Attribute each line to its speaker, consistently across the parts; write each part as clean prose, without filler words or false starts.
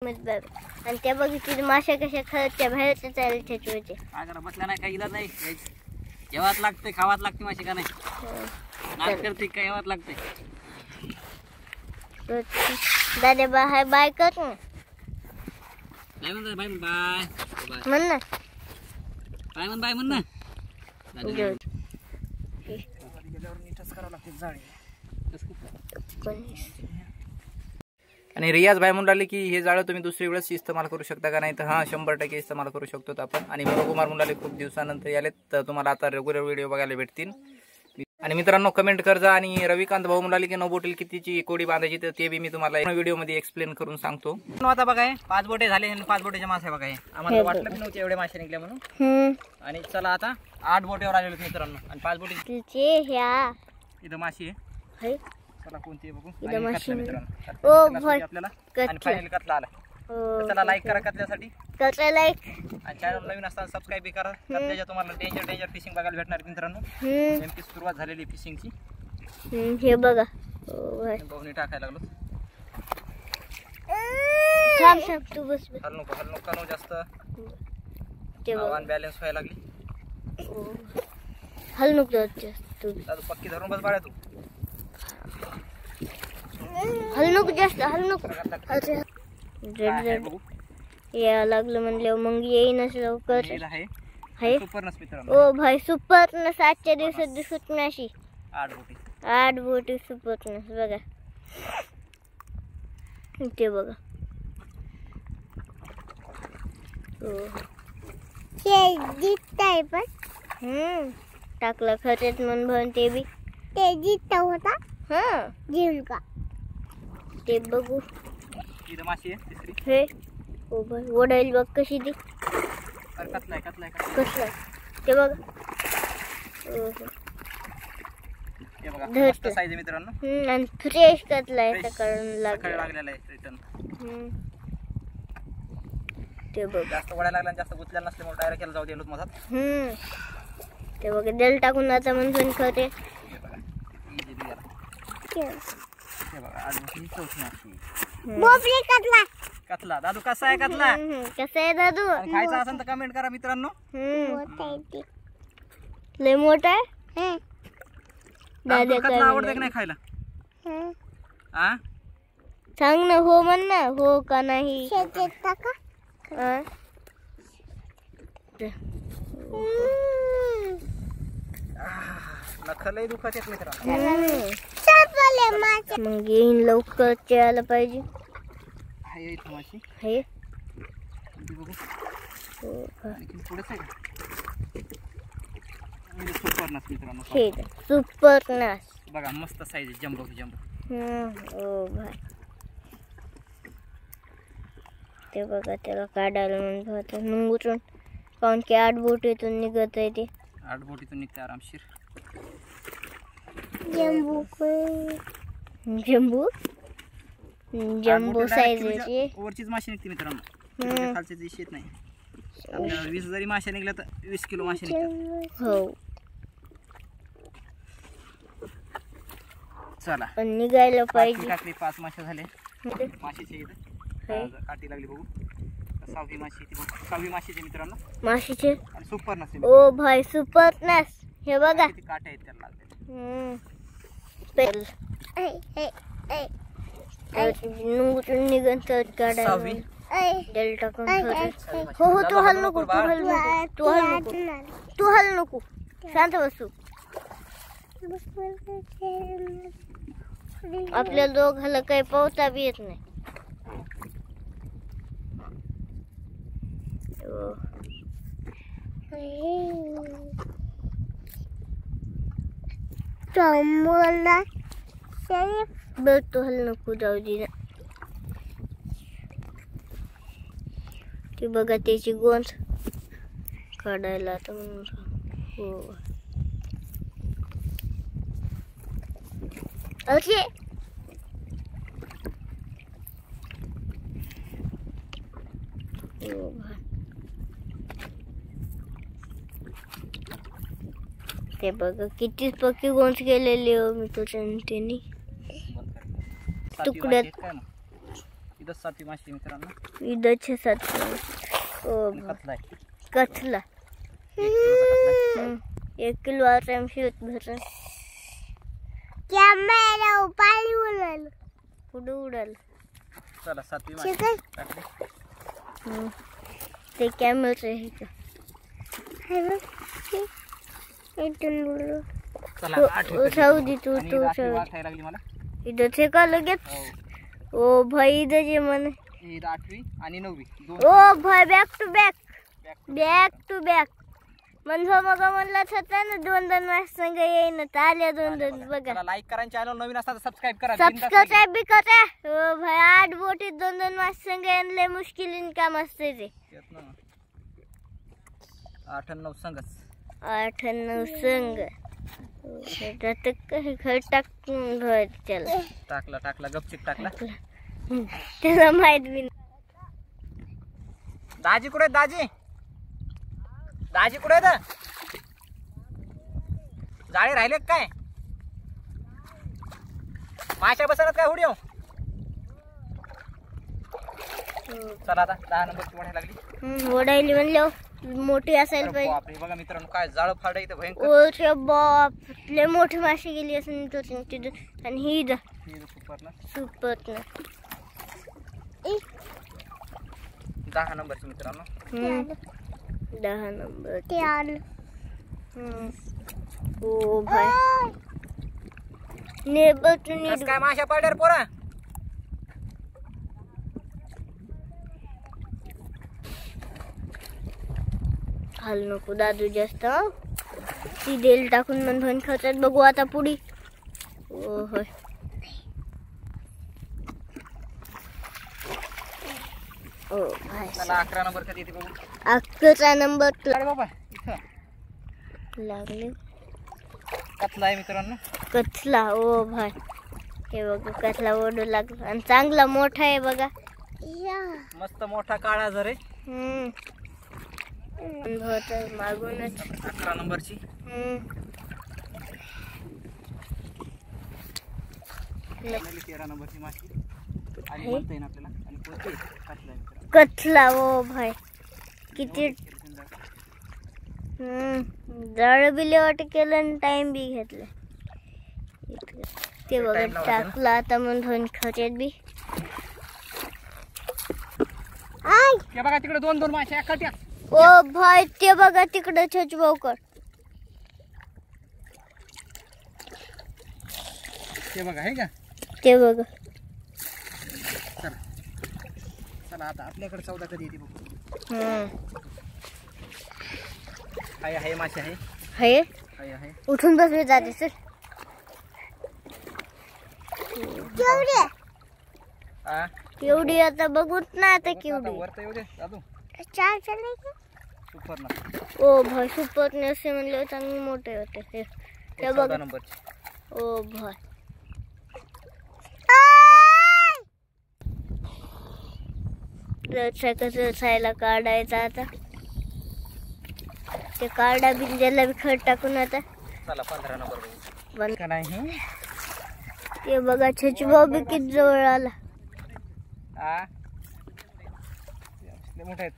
Speaker 1: मध्ये आणि त्या बघितली माश्या कशा खरच्या बाहेरच्या चालेल त्याच्यावरचे
Speaker 2: बसल्या नाही काही इलाज नाही जेवाच लागते खावाच लागते माशी का नाही नाक करते काय जेवाच लागते
Speaker 1: दादा बाय बाय कर ना
Speaker 2: बाय म्हण बाय बाय
Speaker 1: म्हण ना
Speaker 2: बाय म्हण बाय म्हण ना आणि रियाज भाई म्हणून राहिले की हे जाळं तुम्ही दुसरी वेळेस इस्तेमाल करू शकता का नाही तर हा 100% इस्तेमाल करू शकतो आपण आणि कुमार म्हणून राहिले खूप दिवसानंतर आलेत तर तुम्हाला आता रेग्युलर व्हिडिओ बघायला भेटतील आणि मित्रांनो कमेंट करजा आणि रविकांत भाऊ म्हणाले की 9 बोटील कितीची कोडी बांधायची तर ते बी मी तुम्हाला व्हिडिओ मध्ये एक्सप्लेन करून सांगतो आता बघा 5 बोटे झाले आणि 5 बोटेचे मासे बघा आम्हाला वाटलं की नव्हते एवढे मासे निघले म्हणून आणि चला आता 8 बोटेवर आलेलो मित्रांनो आणि 5 बोटे इथं माशी आहे चला कोणती बघू मित्रांनो आपल्याला आणि फायनल कतला आला चला लाईक करा कतल्यासाठी
Speaker 1: कतला लाईक
Speaker 2: आणि चॅनल नवीन असताना सबस्क्राइब बी करा कतल्याच्या तुम्हाला डेंजर फिशिंग बघायला भेटणार मित्रांनो नेमकी सुरुवात झालेली फिशिंगची
Speaker 1: हे बघा
Speaker 2: भाऊनी टाकायला लागलो
Speaker 1: थांब थांब तू बस
Speaker 2: हल नको जास्त बॅलन्स व्हायला लागली
Speaker 1: हल नको तू
Speaker 2: पक्की धरून बस बाळा तू
Speaker 1: हल नको जास्त हल नको या लागलं म्हणल्यावर मग येईनच लवकर ओ भाई सुपरनस आजच्या दिवसात दिसत नाही अशी 8 बोटी सुपरनस बघा ते बघा दिसतंय पण टाकला खरंच मन भरून ते बी ते जित होता जिंका ते बघू हे ओ भाई ओढाईल बघ कशी ती
Speaker 2: कतलाय
Speaker 1: कसलाय ते बघा
Speaker 2: मस्त साईज मित्रांनो
Speaker 1: आणि फ्रेश कतलाय सकाळला
Speaker 2: लागलेला आहे रिटर्न
Speaker 1: ते बघ
Speaker 2: जास्त वडायला लागला जास्त गुतलेला नसल्यामुळे डायरेक्ट याला जाऊ दिलो मधात
Speaker 1: ते बघा जल टाकून आता म्हणून खरे
Speaker 2: कतला दादू कसा आहे कतला
Speaker 1: कसा आहे दादू
Speaker 2: खायचा असेल तर कमेंट करा मित्रांनो
Speaker 1: लय मोठा आहे
Speaker 2: कतला आवडतं की नाही खायला
Speaker 1: सांग ना हो म्हण ना हो का नाही
Speaker 2: नखलही दुखत येत मित्रांनो
Speaker 1: मग येईन लवकर यायला पाहिजे हे सुपरनस
Speaker 2: बघा मस्त साईज जम्बो
Speaker 1: ओ भाई ते बघा त्याला काढायला म्हणत होतं नुंगून कारण की 8 बोटीतून निघत आहे ते
Speaker 2: 8 बोटीतून निघते आरामशीर
Speaker 1: जम्बो साईज
Speaker 2: वरचीच मासे निघते मित्रांनो खालचे दिश येत नाही 20 जरी मासे निघल्या तर 20 किलो मासे निघतात
Speaker 1: हो
Speaker 2: चला
Speaker 1: पण निघायला पाहिजे
Speaker 2: टाकली 5 मासे झाले माशीचे इथे काठी लागली बघू 6वी माशी ती 6वी माशीचे मित्रांनो
Speaker 1: माशीचे
Speaker 2: आणि सुपरनस
Speaker 1: ओ भाई सुपरनस हे बघा
Speaker 2: किती काटे आहेत त्याला लागले
Speaker 1: नुंगून निघन तर काढायला डेल टाकून हो तू हल नको तू हल नको शांत बसू आपल्या दोघाला काही पोहता बी येत नाही बघ तू हल नको जाऊ दे ती बघा त्याची गोंद काढायला आता हो ओके ते बघा किती पक्की गोंज केलेली हो मी तुझ्या त्यांनी तुकड्यात
Speaker 2: इथं 7वी माशी मित्रांनो.
Speaker 1: इथं 7 ओ
Speaker 2: कतला आहे.
Speaker 1: कथला
Speaker 2: 1 किलोचा कतला आहे.
Speaker 1: 1 किलो आता शिवत भर कॅमेरा पाणी उडाल पुढे उडाल.
Speaker 2: चला 7वी माशी टाकली.
Speaker 1: ते कॅमेराचं आहे का
Speaker 2: चला
Speaker 1: जाऊ दे तू
Speaker 2: आणि रात्री वाटायला लागली मला.
Speaker 1: इथं ते का लगेच. ओ भाई इथं जे म्हणे
Speaker 2: ही 8वी आणि 9वी
Speaker 1: ओ भाई बॅक टू बॅक म्हणजे मग म्हणलं होता ना 2 मास संग येईन आल्या 2 बघा.
Speaker 2: चला लाईक करा, चॅनल नवीन असता तर सबस्क्राइब करा.
Speaker 1: सबस्क्राइब बी करा. ओ भाई 8 बोटीत 2 मास संग येणले मुश्किलीन काम असते ते.
Speaker 2: 8 आणि 9 संघच.
Speaker 1: 8 आणि 9 संघ त्यात काही घर टाकून घर त्याला
Speaker 2: टाकला गपचिप टाकला.
Speaker 1: त्याला माहित बी नाही.
Speaker 2: दाजी कुठे दाजी कुठे जाळे राहिले काय माशा बसणार काय हुडी. चला आता 10 नंबरची ओढायला लागली.
Speaker 1: ओढायली म्हणलं मोठी असायला पाहिजे.
Speaker 2: बापरे बघा मित्रांनो काय जाळ फाड इथं भयंकर.
Speaker 1: ओरे बाप लय मोठी माशी गेली असेल तिथं. आणि ही सुपर ना
Speaker 2: 10 नंबरची मित्रांनो.
Speaker 1: 10 नंबर ते आलं. ओ भाई नेबतून
Speaker 2: काय माशा पडल्या रे पोरा.
Speaker 1: हाल नको दादू जास्त. ती देल टाकून म्हणून खातात. बघू आता पुढी. ओ होय ओ भाई.
Speaker 2: चला 11 नंबर कधी येते बघू.
Speaker 1: 11 नंबर
Speaker 2: बाबा इथं
Speaker 1: लागले.
Speaker 2: कतला आहे मित्रांनो.
Speaker 1: कथला ओ भाई हे बघा कथला ओढू लागला आणि चांगला मोठा आहे बघा.
Speaker 2: मस्त मोठा काळा झरे.
Speaker 1: मागूनच
Speaker 2: 11 नंबरची. 13 नंबरची माशी आणि म्हणता येईल आपल्याला. आणि कोणती कतला आहे मित्रांनो.
Speaker 1: कथला ओ भाई किती जळ बिले वाट केलं आणि टाइम बी घेतला. ते बघा टाकलं आता म्हणून खात्यात बी.
Speaker 2: हे बघा तिकडे 2 माशा एकाट्या.
Speaker 1: ओ भाई ते बघा तिकडे छचभाऊकर.
Speaker 2: ते बघा आहे का.
Speaker 1: ते बघा.
Speaker 2: चला आता आपल्याकडे 14 कधी येते बघू. आहे माशी आहे.
Speaker 1: उठून बसले जाते सर. केवढी आता बघूत ना आता केवढी.
Speaker 2: वरता येऊ दे दादू.
Speaker 1: 4 चालले का
Speaker 2: सुपर ना.
Speaker 1: ओ भाई सुपर नसे म्हणले चांगले मोठे होते. ते बघ
Speaker 2: नंबरची.
Speaker 1: ओ भाई रसायला काढायचा आता. ते काढा बिंद्याला बी खड टाकून आता.
Speaker 2: चला 15 नंबर
Speaker 1: बंद
Speaker 2: का नाही.
Speaker 1: ते बघा छचभाऊ बी किती जवळ आला.
Speaker 2: मोठा आहे.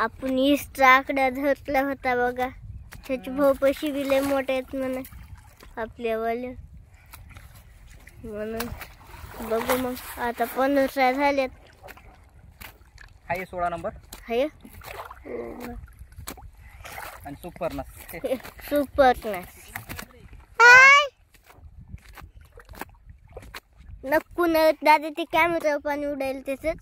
Speaker 1: आपण ईसचा आकडा धरला होता बघा. छचभाऊ पशी बी लय मोठे आहेत म्हणा आपल्यावाले. म्हणून बघू मग आता 15 झाल्यात.
Speaker 2: आहे 16 नंबर
Speaker 1: आहे.
Speaker 2: आणि सुपर ना.
Speaker 1: नक्कू न दादा ते कॅमेरा पाणी उडायला त्याच.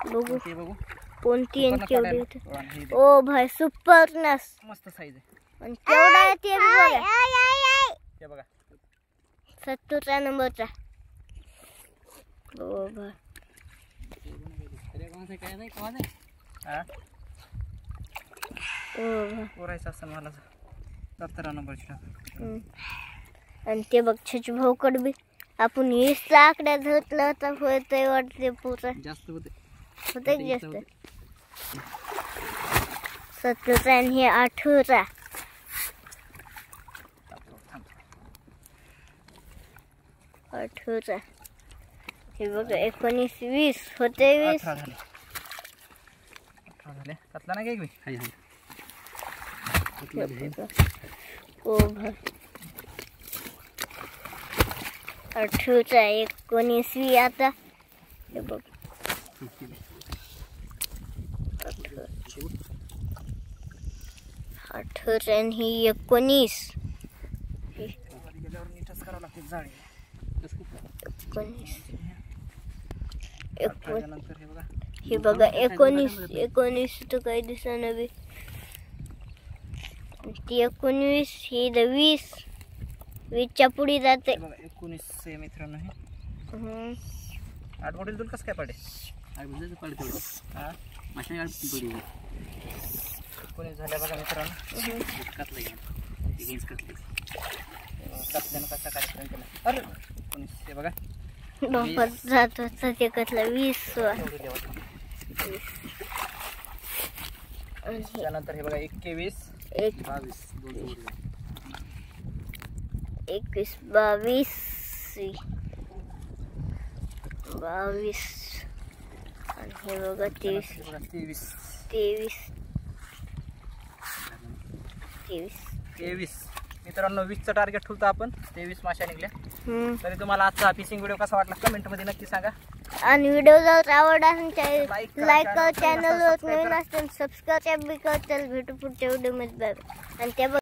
Speaker 1: बघू कोणती ओ भाई सुपरनेस.
Speaker 2: मस्त साईज आहे.
Speaker 1: आणि केवढा आहे ते
Speaker 2: बघा.
Speaker 1: 70 नंबरचा. ओ भाई
Speaker 2: पोरायचं असं मला 17 नंबरची.
Speaker 1: आणि ते बघ छचभाऊकड बी आपण 20 आकड्या धरला होता. होतंय वाटते पुरा
Speaker 2: जास्त होते
Speaker 1: जास्त. 17 आणि हे 18. 18 हे बघा 19 20 होते 20
Speaker 2: 18 झाले. 18 झाले. कतला नाही काय मी हाय हाय
Speaker 1: ओ भाई 18 19 आता हे बघ 18 आणि ही 19
Speaker 2: नीटच करावं लागते जाळी.
Speaker 1: 19
Speaker 2: नंतर हे बघा
Speaker 1: हे बघा 19 तर काही दिसना बी ती 19 ही 20 20च्या पुढे जाते.
Speaker 2: 19 आहे मित्रांनो. हे
Speaker 1: हम्म.
Speaker 2: 8 बोटेल तुला कसं काय पाडे हा माशा 19 झाल्या बघा मित्रांनो. कतल्यानं कसा कार्यक्रम केला. अरे 19 हे बघा
Speaker 1: डोंगर जात होता ते कतला 20
Speaker 2: त्यानंतर हे बघा 21 22
Speaker 1: 21 22 आणि हे बघा 23
Speaker 2: मित्रांनो 20चं टार्गेट ठेवतो आपण. 23 माशा निघल्या. तरी तुम्हाला आजचा फिशिंग व्हिडिओ कसा वाटला कमेंट मध्ये नक्की सांगा.
Speaker 1: आणि व्हिडिओ जर आवडला असेल
Speaker 2: लाईक
Speaker 1: लाईक कर, चॅनल वर नवीन असेल सबस्क्राईब बी कर. चल भेटू पुढच्या व्हिडिओ मध्ये. आणि ते